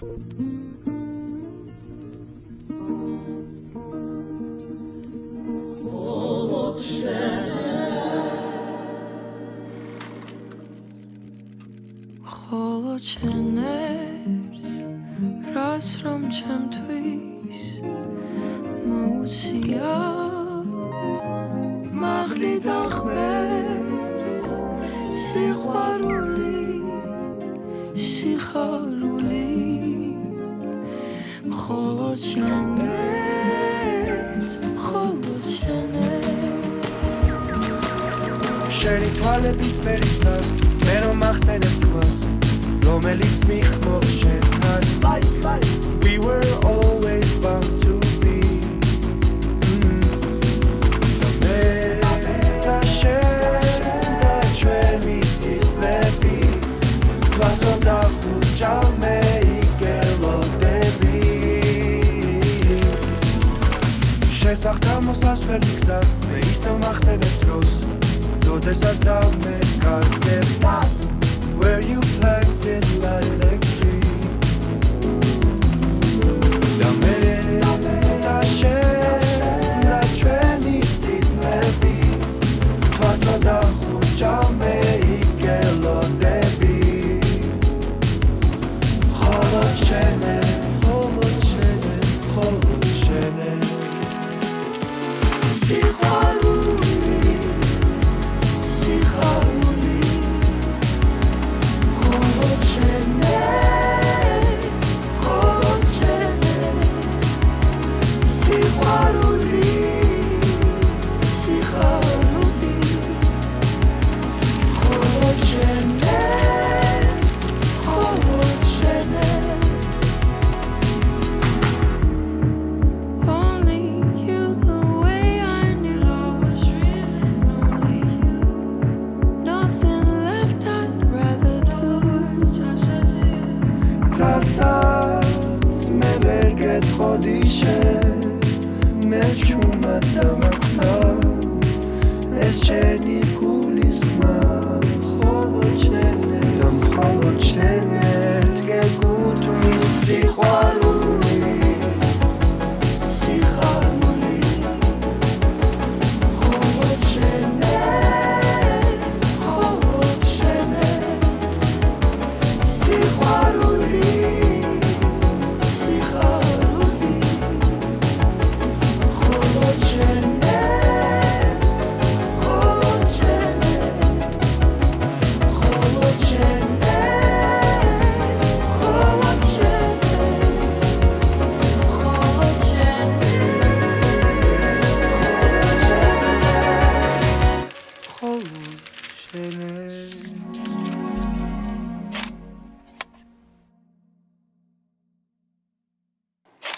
ხოლო ჩენერს რას რომ ჩემთვის მოუცია მაღლიდან ღმერთს სიხარული ხოლო ჩენერს შენი თვალების ფერისა მე რომ ახსენებს მას რომელიც მიხმობს შენთან We were always bound to be მე და შენ და ჩვენი სისხლები თვალსო დახურჯავ მე იგელოდები შესახდა მოსასვლელი გზა მე ისევ მახსენებს დროს როდესაც დავმეკარგებ Where you planted lilac tree Da me da შენ და ჩვენი სისხლები თვალსა და ხურჯავ მე იგელოდები ხოლო შენე რასაც მე ვერ გეტყოდი შენ მე ჩუმად დამაკვთა ეს შენი გულის ხმა ხოლო შენ ერთს გეკუთვნის სიყვარული